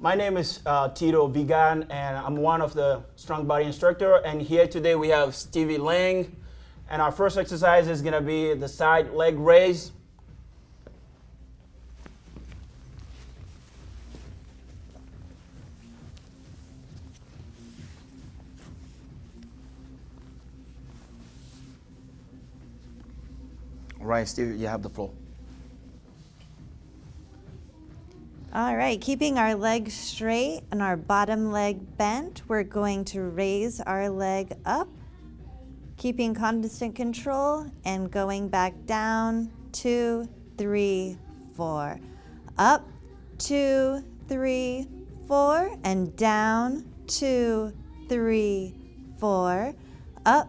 My name is Tito Vigan, and I'm one of the strong body instructor. And here today we have Stevie Lang, and our first exercise is going to be the side leg raise. All right, Stevie, you have the floor. All right, keeping our legs straight and our bottom leg bent, we're going to raise our leg up, keeping constant control and going back down, 2, 3, 4. Up, 2, 3, 4, and down, 2, 3, 4. Up,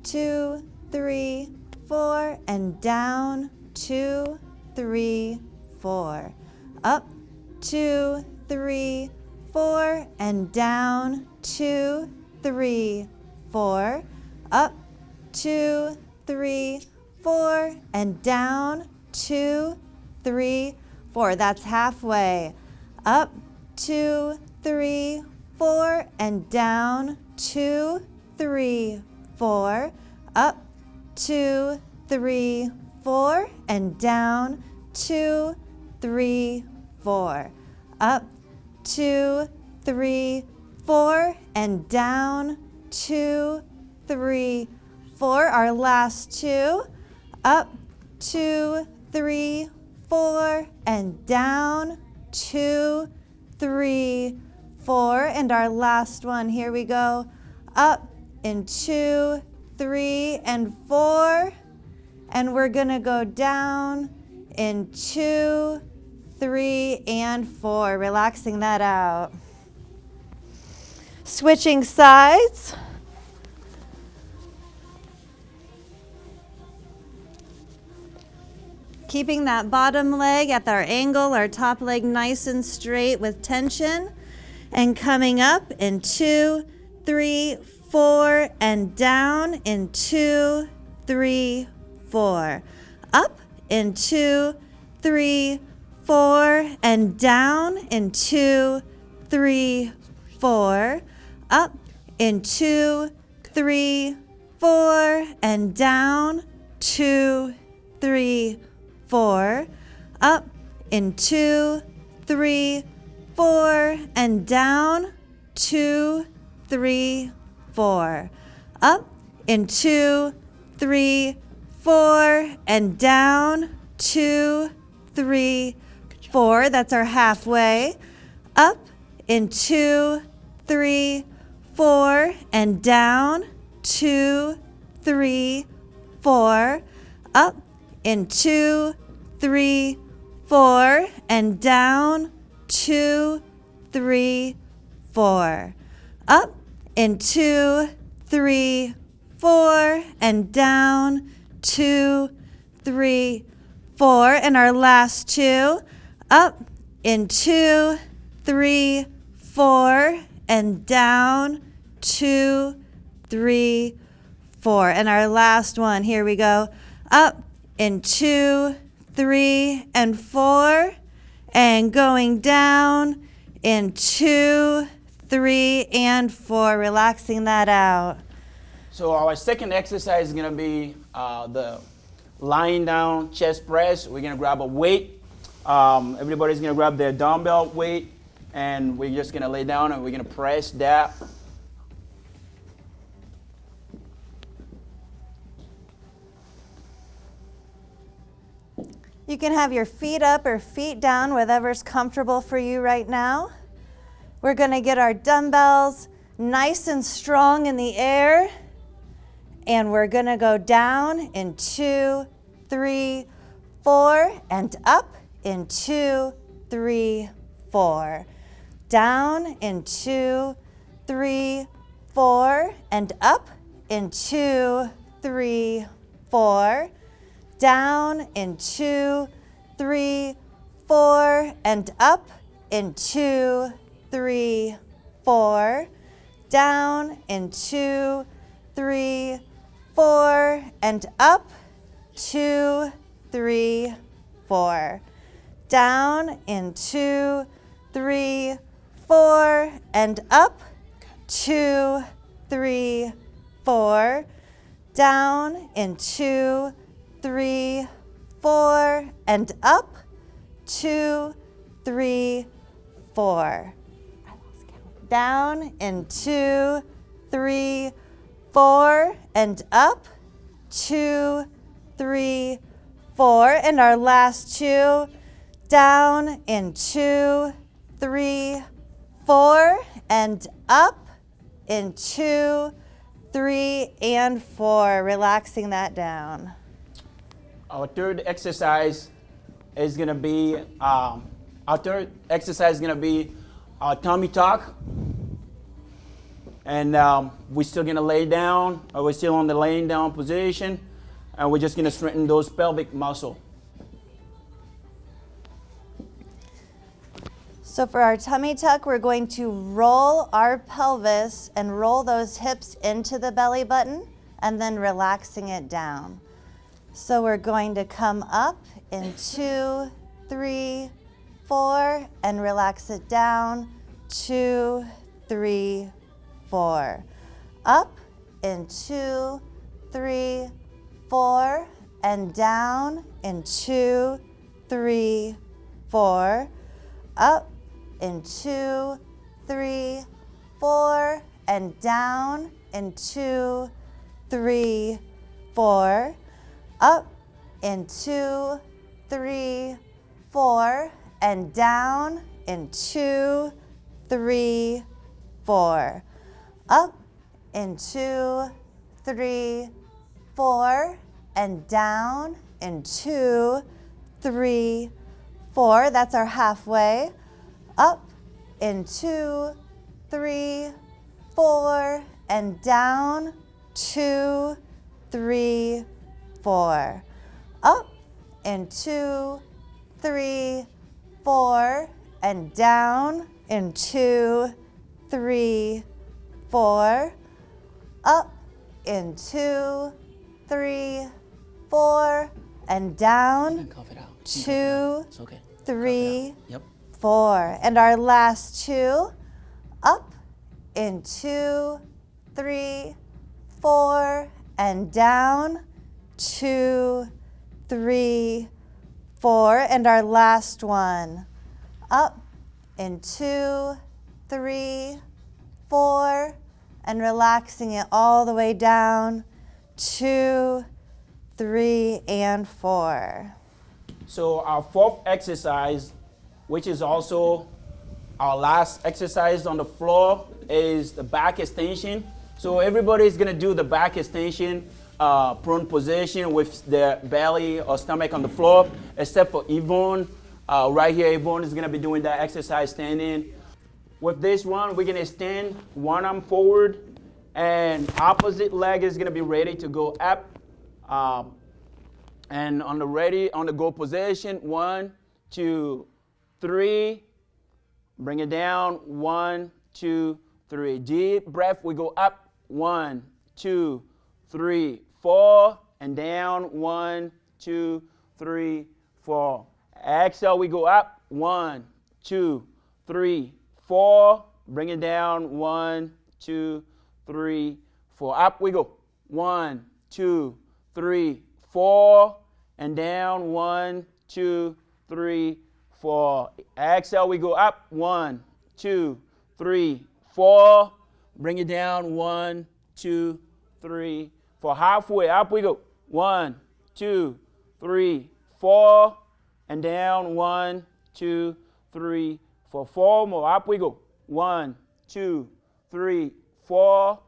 2, 3, 4, and down, 2, 3, 4. Up, 2, 3, 4, and down, 2, 3, 4. Up, 2, 3, 4, and down, 2, 3, 4. That's halfway. Up, 2, 3, 4, and down, 2, 3, 4. Up, 2, 3, 4, and down, 2, 3, 4. Up, 2, 3, 4, and down, 2, 3, 4. Our last two. Up, 2, 3, 4, and down, 2, 3, 4. And our last one. Here we go. Up in 2, 3, and 4. And we're going to go down in 2, 3, and 4. Relaxing that out. Switching sides. Keeping that bottom leg at our angle, our top leg nice and straight with tension. And coming up in 2, 3, 4, and down in 2, 3, 4. Up in 2, 3, 4, and down in 2, 3, 4. Up in 2, 3, 4, and down, 2, 3, 4. Up in 2, 3, 4, and down, 2, 3, 4. Up in 2, 3, 4, and down, 2, 3, 4. That's our halfway. Up in 2, 3, 4, and down, 2, 3, 4. Up in 2, 3, 4, and down, 2, 3, 4. Up in 2, 3, 4, and down, 2, 3, 4. And our last two. Up in 2, 3, 4, and down, 2, 3, 4. And our last one. Here we go. Up in 2, 3, and 4, and going down in 2, 3, and 4. Relaxing that out. So our second exercise is going to be the lying down chest press. We're going to grab a weight. Everybody's going to grab their dumbbell weight, and we're just going to lay down and we're going to press that. You can have your feet up or feet down, whatever's comfortable for you right now. We're going to get our dumbbells nice and strong in the air, and we're going to go down in 2, 3, 4, and up in 2, 3, 4. Down in 2, 3, 4, and up in 2, 3, 4. Down in 2, 3, 4, and up in 2, 3, 4. Down in 2, 3, 4, and up, 2, 3, 4. Down in 2, 3, 4, and up. 2, 3, 4. Down in 2, 3, 4, and up. 2, 3, 4. Down in 2, 3, 4, and up. 2, 3, 4. And our last 2. Down in 2, 3, 4, and up in 2, 3, and 4. Relaxing that down. Our third exercise is going to be our tummy tuck. And we're still going to lay down, or we're still on the laying down position, and we're just going to strengthen those pelvic muscles. So for our tummy tuck, we're going to roll our pelvis and roll those hips into the belly button and then relaxing it down. So we're going to come up in 2, 3, 4 and relax it down. 2, 3, 4. Up in 2, 3, 4 and down in 2, 3, 4. Up in 2, 3, 4 and down in 2, 3, 4. Up in 2, 3, 4 and down in 2, 3, 4. Up in 2, 3, 4 and down in 2, 3, 4. That's our halfway. Up in 2, 3, 4 and down 2, 3, 4. Up in 2, 3, 4 and down in 2, 3, 4. Up in 2, 3, 4 and down 2, 3, 4. And our last 2. Up in 2, 3, 4 and down 2, 3, 4. And our last one. Up in 2, 3, 4 and relaxing it all the way down 2, 3, and 4. So our fourth exercise, which is also our last exercise on the floor, is the back extension. So everybody's gonna do the back extension, prone position with their belly or stomach on the floor, except for Yvonne. Right here, Yvonne is gonna be doing that exercise standing. With this one, we're gonna extend one arm forward, and opposite leg is gonna be ready to go up. And on the go position, 1, 2, 3. Bring it down, 1, 2, 3. Deep breath, we go up, 1, 2, 3, 4, and down, 1, 2, 3, 4. Exhale, we go up, 1, 2, 3, 4. Bring it down, 1, 2, 3, 4. Up we go, 1, 2, 3, 4, and down, 1, 2, 3, 4. Exhale, we go up, 1, 2, 3, 4. Bring it down, 1, 2, 3, 4. Halfway, up we go, 1, 2, 3, 4, and down, 1, 2, 3, 4. 4 more, up we go, 1, 2, 3, 4,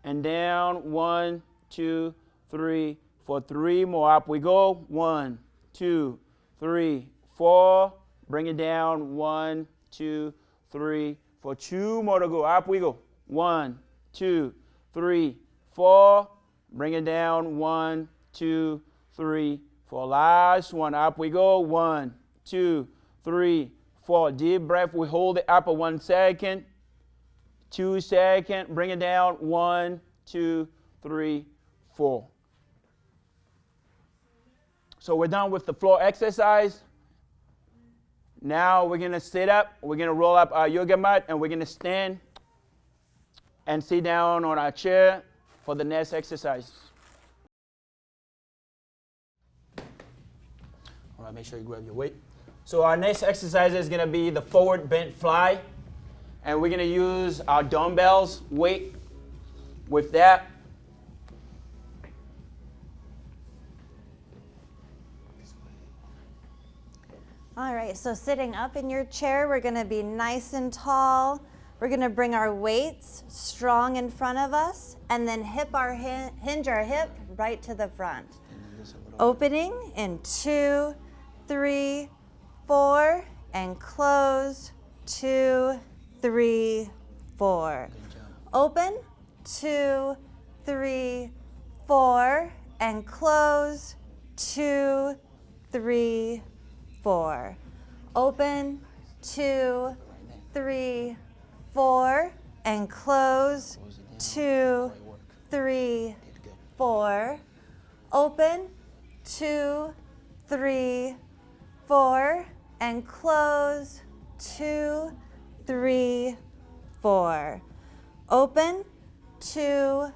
and down, 1, 2, 3, 4. 3 more, up we go, 1, 2, 3, 4. Bring it down, 1, 2, 3, 4. 2 more to go, up we go, 1, 2, 3, 4. Bring it down, 1, 2, 3, 4. Last one, up we go, 1, 2, 3, 4. Deep breath, we hold it up for 1 second, 2 seconds. Bring it down, 1, 2, 3, 4. So we're done with the floor exercise. Now we're gonna sit up, we're gonna roll up our yoga mat, and we're gonna stand and sit down on our chair for the next exercise. All right, make sure you grab your weight. So our next exercise is gonna be the forward bent fly, and we're gonna use our dumbbells weight with that. All right, so sitting up in your chair, we're gonna be nice and tall. We're gonna bring our weights strong in front of us, and then hinge our hip right to the front. Opening in 2, 3, 4, and close, 2, 3, 4. Open, 2, 3, 4, and close, 2, 3, 4. Open, 2, 3, 4, and close, 2, 3, 4. Open, 2, 3, 4, and close, 2, 3, 4. Open, 2,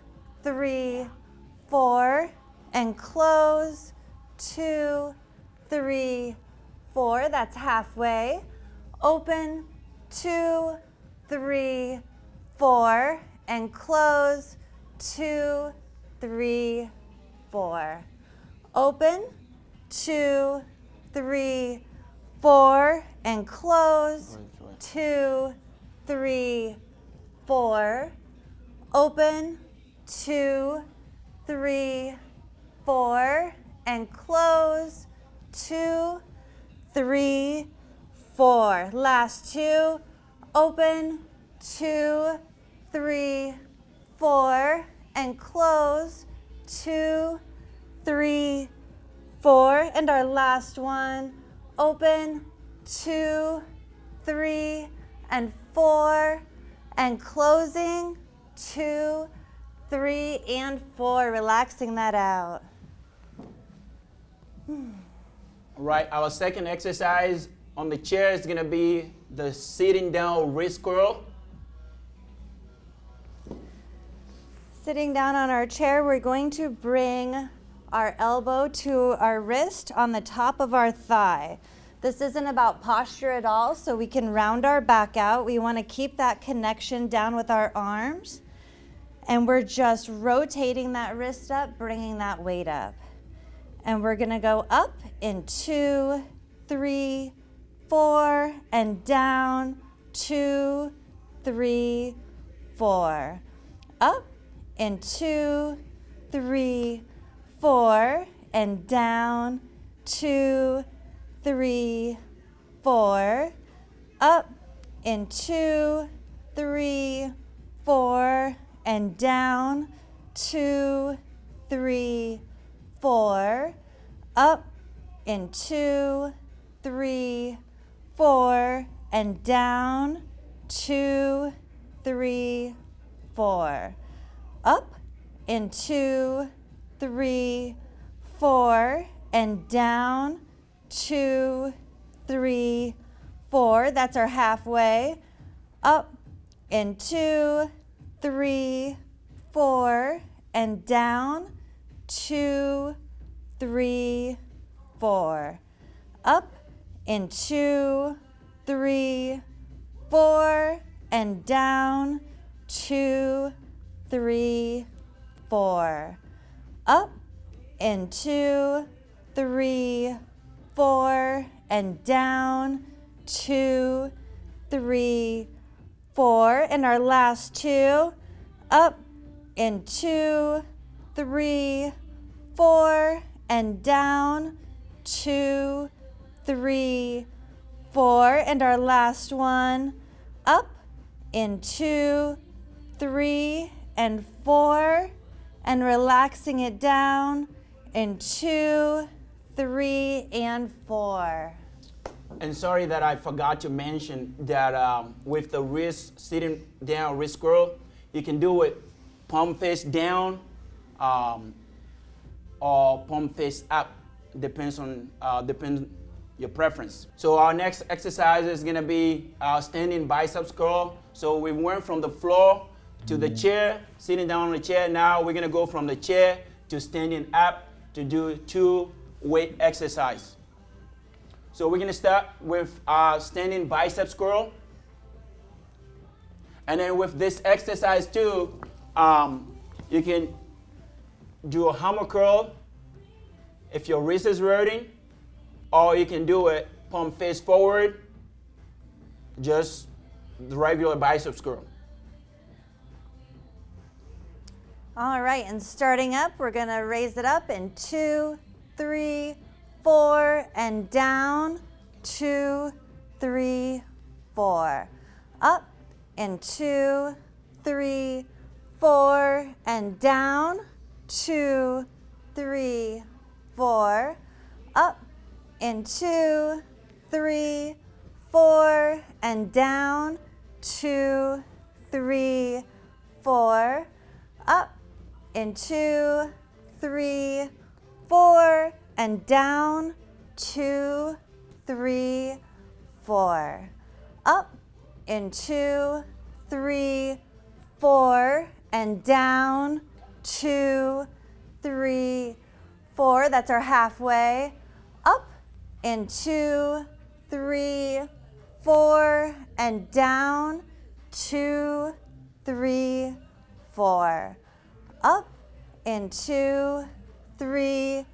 3, 4, and close, 2, 3, 4. That's halfway. Open, 2, 3, 4, and close, 2, 3, 4. Open, 2, 3, 4, and close, 2, 3, 4. Open, 2, 3, 4, and close, 2, 3, 4. Last 2. Open, 2, 3, 4, and close, 2, 3, 4. And our last one. Open, 2, 3, and 4, and closing, 2, 3, and 4. Relaxing that out. All right, our second exercise on the chair is gonna be the sitting down wrist curl. Sitting down on our chair, we're going to bring our elbow to our wrist on the top of our thigh. This isn't about posture at all, so we can round our back out. We want to keep that connection down with our arms. And we're just rotating that wrist up, bringing that weight up. And we're going to go up in 2, 3, 4, and down, 2, 3, 4. Up in 2, 3, 4, and down, 2, 3, 4. Up in 2, 3, 4, and down, 2, 3, 4. Up in 2, 3, 4, and down, 2, 3, 4. Up in 2, 3, 4, and down, 2, 3, 4. That's our halfway. Up in 2, 3, 4, and down, 2, 3, 4. Up in 2, 3, 4, and down, 2, 3, 4. Up in 2, 3, 4, and down, 2, 3, 4. And our last 2. Up in 2, 3, 4, and down, 2, 3, 4. And our last one. Up in 2, 3, and 4, and relaxing it down in 2, 3, and 4. And sorry that I forgot to mention that with the wrist, sitting down wrist curl, you can do it palm face down or palm face up. Depends your preference. So our next exercise is gonna be our standing biceps curl. So we went from the floor to the chair, sitting down on the chair. Now we're gonna go from the chair to standing up to do 2 weight exercise. So we're gonna start with our standing biceps curl. And then with this exercise too, you can do a hammer curl if your wrist is hurting, or you can do it palm face forward, just the regular biceps curl. All right, and starting up, we're gonna raise it up in 2, 3, 4, and down, 2, 3, 4. Up, and 2, 3, 4, and down, 2, 3, 4. Up, and 2, 3, 4, and down, 2, 3, 4. Up, and 2, 3, 4, and down, 2, 3, 4. Up, and 2, 3, 4, and down, 2, 3, 4. That's our halfway. Up, and 2, 3, 4, and down, 2, 3, 4. Up, and 2, 3,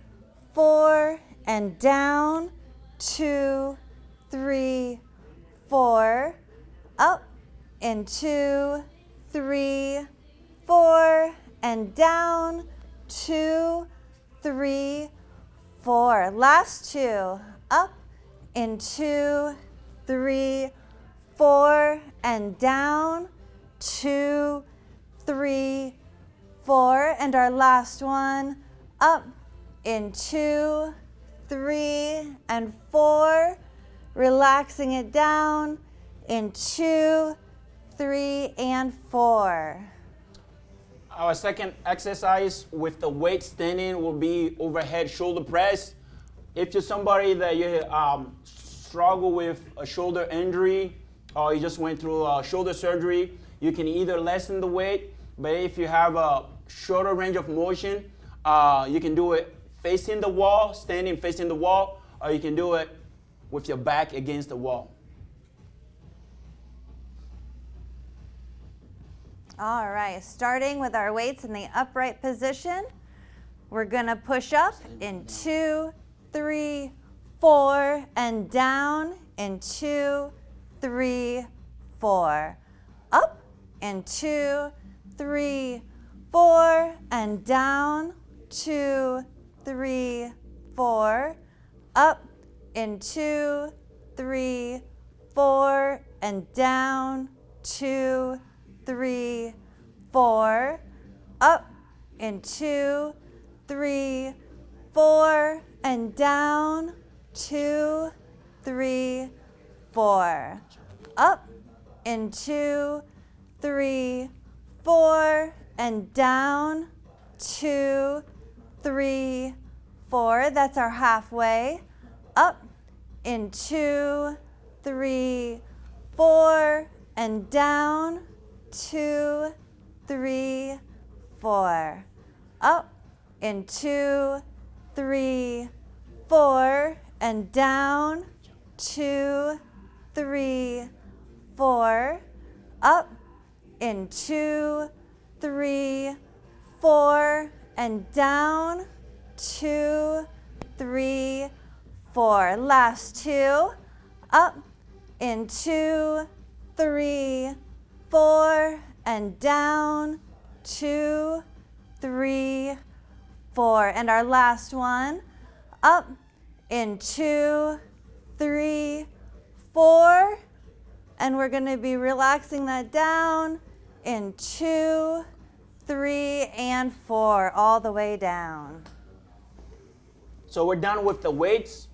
4, and down, 2, 3, 4. Up, and 2, 3, 4, and down, 2, 3, 4. Last 2. Up, and 2, 3, 4, and down, 2, 3, 4. And our last one. Up, in 2, 3, and 4. Relaxing it down in 2, 3, and 4. Our second exercise with the weight standing will be overhead shoulder press. If you're somebody that you struggle with a shoulder injury, or you just went through shoulder surgery, you can either lessen the weight, but if you have a shorter range of motion, you can do it facing the wall, standing facing the wall, or you can do it with your back against the wall. All right, starting with our weights in the upright position, we're gonna push up in 2, 3, 4, and down in 2, 3, 4. Up in 2, 3, 4, and down, 2, 3, 4. Up in 2, 3, 4, and down, 2, 3, 4. Up in 2, 3, 4, and down, 2, 3, 4. Up in 2, 3, 4, and down, 2, 3, 4. That's our halfway. Up in 2, 3, 4, and down, 2, 3, 4. Up in 2, 3, 4, and down, 2, 3, 4. Up in 2, 3, 4, and down, 2, 3, 4. Last 2. Up in 2, 3, 4, and down, 2, 3, 4. And our last one. Up in 2, 3, 4. And we're going to be relaxing that down in 2, 3, and 4, all the way down. So we're done with the weights.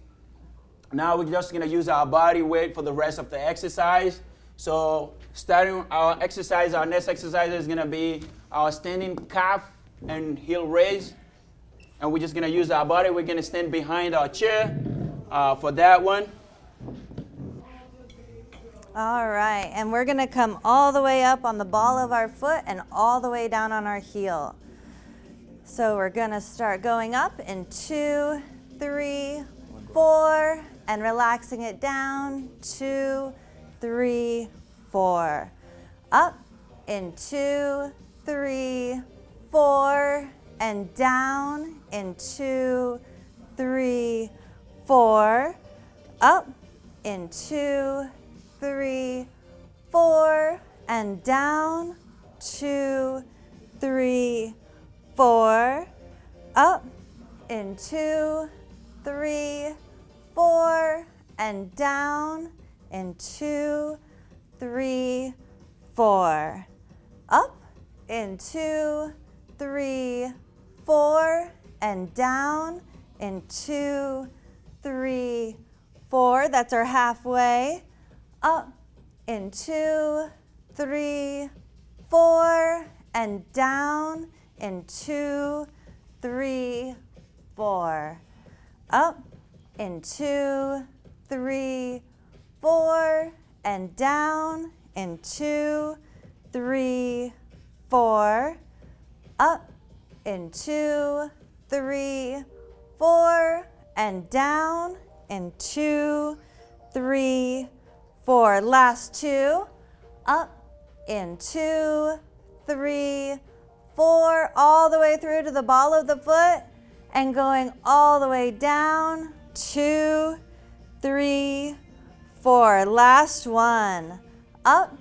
Now we're just gonna use our body weight for the rest of the exercise. So starting our exercise, our next exercise is gonna be our standing calf and heel raise. And we're just gonna use our body. We're gonna stand behind our chair. for that one. All right, and we're gonna come all the way up on the ball of our foot and all the way down on our heel. So we're gonna start going up in 2, 3, 4, and relaxing it down, 2, 3, 4. Up in 2, 3, 4, and down in 2, 3, 4. Up in 2, 3, 4, and down, 2, 3, 4. Up in 2, 3, 4, and down in 2, 3, 4. Up in 2, 3, 4, and down in 2, 3, 4. That's our halfway. Up in 2, 3, 4, and down in 2, 3, 4. Up in 2, 3, 4, and down in 2, 3, 4. Up in 2, 3, 4, and down in 2, 3, 4. Last two. Up in 2, 3, 4, all the way through to the ball of the foot and going all the way down, 2, 3, 4. Last one. Up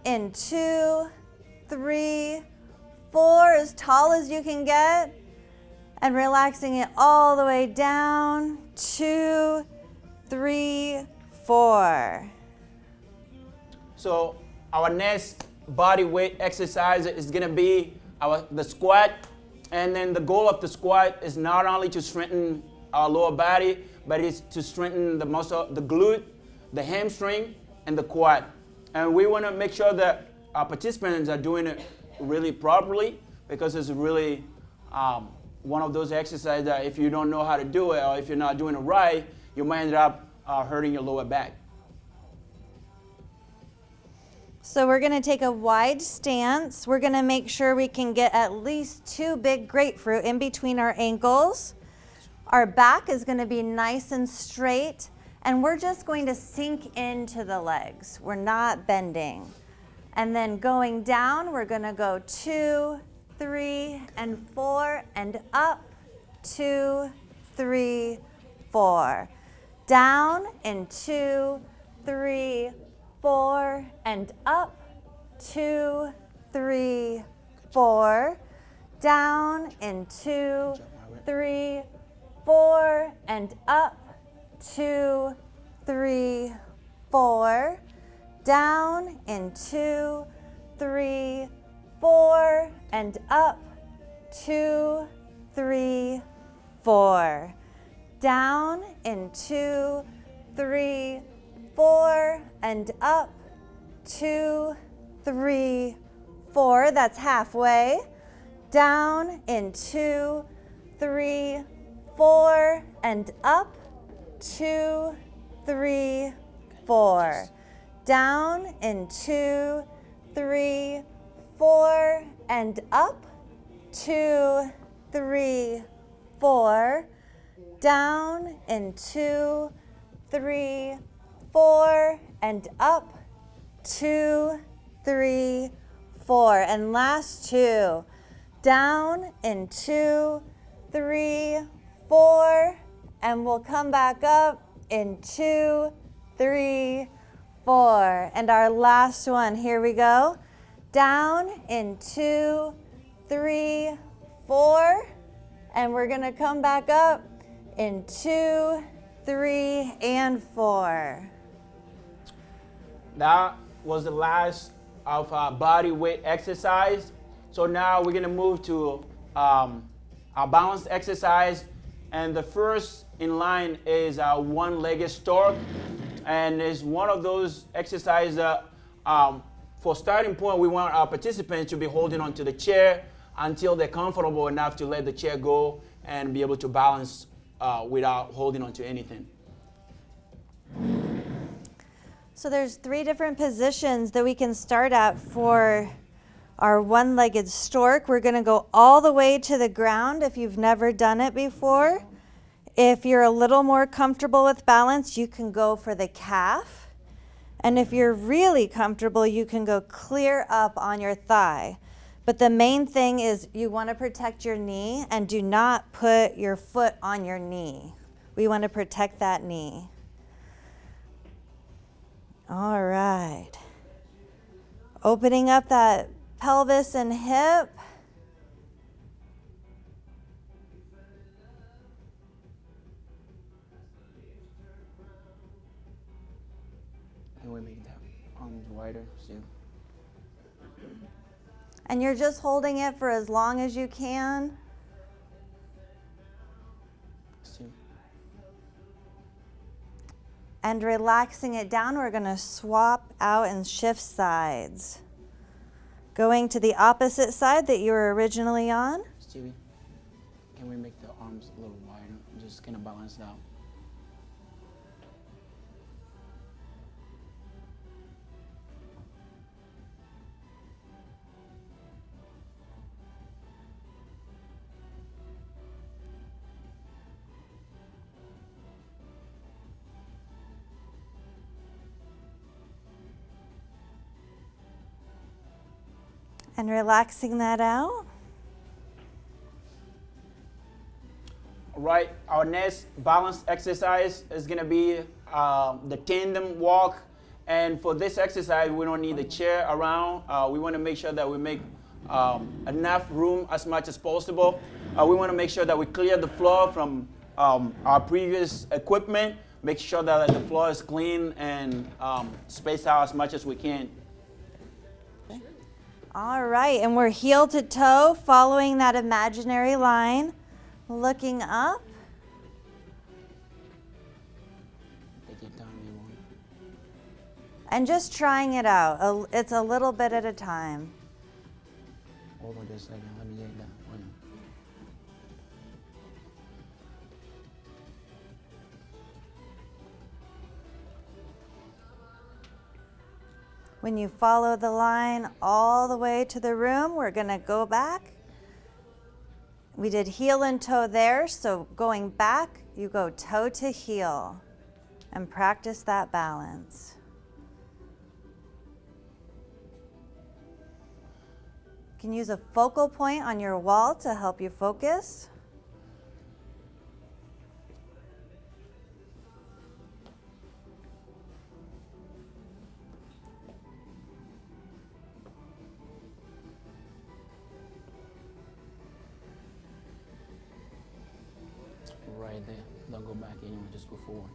in 2, 3, 4, as tall as you can get, and relaxing it all the way down, 2, 3, 4. So our next body weight exercise is gonna be the squat. And then the goal of the squat is not only to strengthen our lower body, but it's to strengthen the muscle, the glute, the hamstring, and the quad. And we wanna make sure that our participants are doing it really properly, because it's really one of those exercises that if you don't know how to do it, or if you're not doing it right, you might end up hurting your lower back. So we're gonna take a wide stance. We're gonna make sure we can get at least 2 big grapefruit in between our ankles. Our back is gonna be nice and straight, and we're just going to sink into the legs. We're not bending. And then going down, we're gonna go 2, 3, and 4, and up, 2, 3, 4. Down in 2, 3, 4, and up, 2, 3, 4. Down in 2, 3, 4, and up, 2, 3, 4. Down in 2, 3, 4, and up, 2, 3, 4. Down in 2, 3, 4, and up, 2, 3, 4. That's halfway. Down in 2, 3, 4, and up, 2, 3, 4. Down in 2, 3, 4, and up, 2, 3, 4. Down in 2, 3, 4, and up, 2, 3, 4. And last two. Down in 2, 3, 4, and we'll come back up in 2, 3, 4. And our last one, here we go. Down in 2, 3, 4, and we're gonna come back up in 2, 3, and 4. That was the last of our body weight exercise. So now we're gonna move to our balance exercise. And the first in line is our one-legged stork. And it's one of those exercises that for starting point, we want our participants to be holding onto the chair until they're comfortable enough to let the chair go and be able to balance without holding onto anything. So there's 3 different positions that we can start at for our one-legged stork. We're going to go all the way to the ground if you've never done it before. If you're a little more comfortable with balance, you can go for the calf. And if you're really comfortable, you can go clear up on your thigh. But the main thing is you want to protect your knee and do not put your foot on your knee. We want to protect that knee. All right. Opening up that pelvis and hip. And we make the arms wider, see? And you're just holding it for as long as you can. See? And relaxing it down, we're going to swap out and shift sides. Going to the opposite side that you were originally on. Stevie, can we make the arms a little wider? Just kind of balance it out. And relaxing that out. All right, our next balance exercise is going to be the tandem walk. And for this exercise, we don't need the chair around. We want to make sure that we make enough room as much as possible. We want to make sure that we clear the floor from our previous equipment. Make sure that the floor is clean and spaced out as much as we can. All right, and we're heel to toe, following that imaginary line, looking up. Take your time, you want. And just trying it out. It's a little bit at a time. Hold on just a second. Let me get that. Hold on. When you follow the line all the way to the room, we're going to go back. We did heel and toe there, so going back, you go toe to heel and practice that balance. You can use a focal point on your wall to help you focus. Right there. Don't go back anymore, just go forward.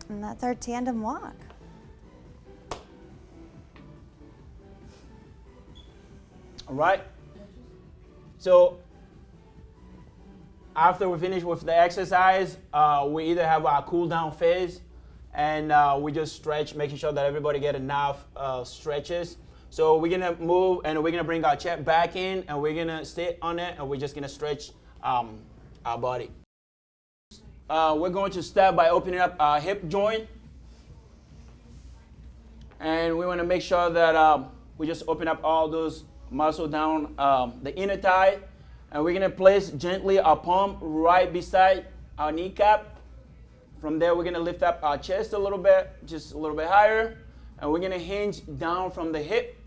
And that's our tandem walk. All right. So after we finish with the exercise, we either have our cool down phase and we just stretch, making sure that everybody get enough stretches. So we're gonna move and we're gonna bring our chair back in and we're gonna sit on it and we're just gonna stretch our body. We're going to start by opening up our hip joint. And we want to make sure that we just open up all those muscles down the inner thigh. And we're going to place gently our palm right beside our kneecap. From there, we're going to lift up our chest a little bit, just a little bit higher. And we're going to hinge down from the hip,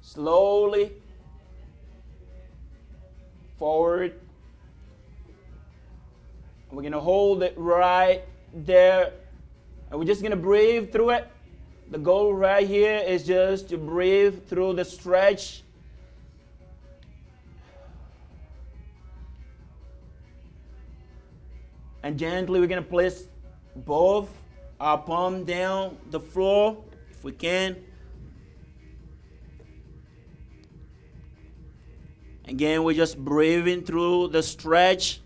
slowly forward. We're going to hold it right there. And we're just going to breathe through it. The goal right here is just to breathe through the stretch. And gently we're going to place both our palm down the floor, if we can. Again, we're just breathing through the stretch.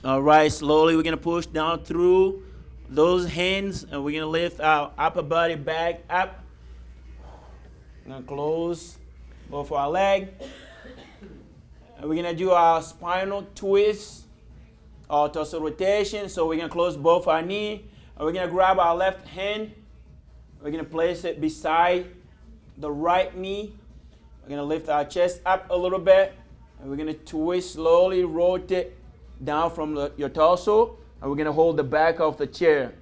All right, slowly we're going to push down through those hands and we're going to lift our upper body back up. We're going to close both our leg. And we're gonna do our spinal twist or torso rotation. So we're gonna close both our knee. And we're gonna grab our left hand. We're gonna place it beside the right knee. We're gonna lift our chest up a little bit. And we're gonna twist slowly, rotate down from your torso. And we're gonna hold the back of the chair.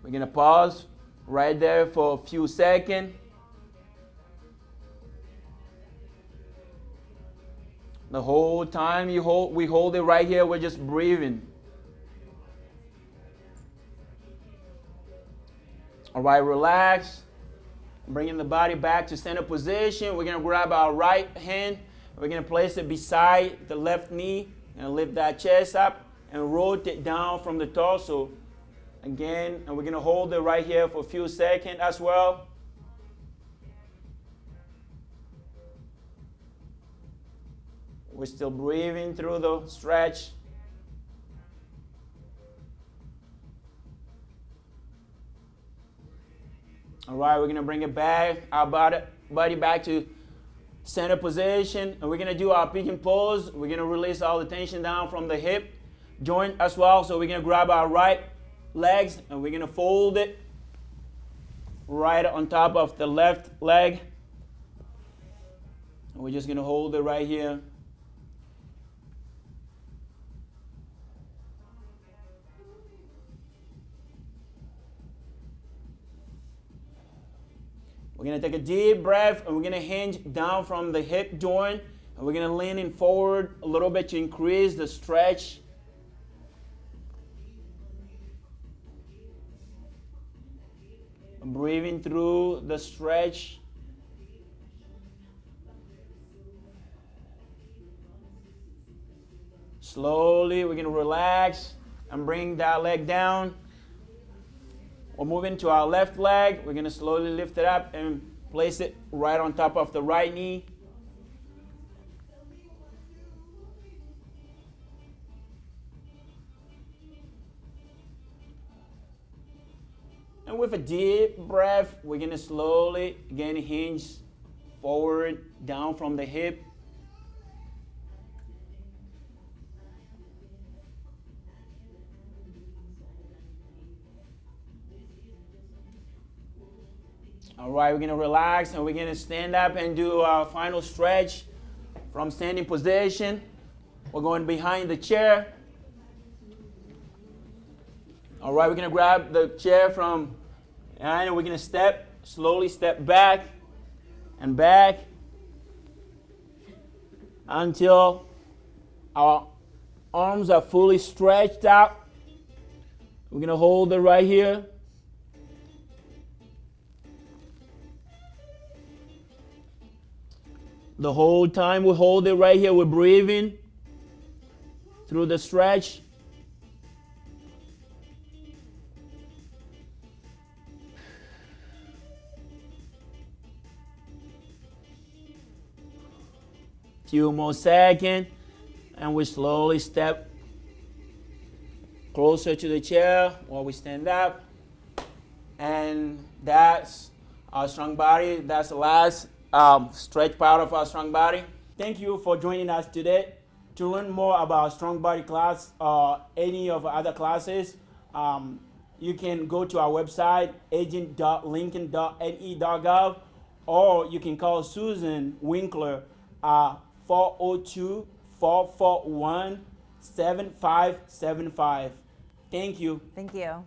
We're gonna pause right there for a few seconds. The whole time we hold it right here, we're just breathing. All right, relax. Bringing the body back to center position. We're gonna grab our right hand. We're gonna place it beside the left knee and lift that chest up and rotate down from the torso. Again, and we're gonna hold it right here for a few seconds as well. We're still breathing through the stretch. All right, we're gonna bring it back, our body back to center position, and we're gonna do our pigeon pose. We're gonna release all the tension down from the hip joint as well. So we're gonna grab our right legs and we're gonna fold it right on top of the left leg. And we're just gonna hold it right here. We're gonna take a deep breath and we're gonna hinge down from the hip joint and we're gonna lean in forward a little bit to increase the stretch. Breathing through the stretch. Slowly, we're gonna relax and bring that leg down. We're moving to our left leg. We're gonna slowly lift it up and place it right on top of the right knee. And with a deep breath, we're gonna slowly again hinge forward, down from the hip. All right, we're gonna relax and we're gonna stand up and do our final stretch from standing position. We're going behind the chair. All right, we're gonna grab the chair from, and we're gonna slowly step back and back until our arms are fully stretched out. We're gonna hold it right here. The whole time we hold it right here, we're breathing through the stretch. Few more seconds, and we slowly step closer to the chair while we stand up. And that's our strong body. That's the last stretch part of our strong body. Thank you for joining us today. To learn more about strong body class or any of our other classes, you can go to our website, aging.lincoln.ne.gov, or you can call Susan Winkler 402-441-7575. Thank you. Thank you.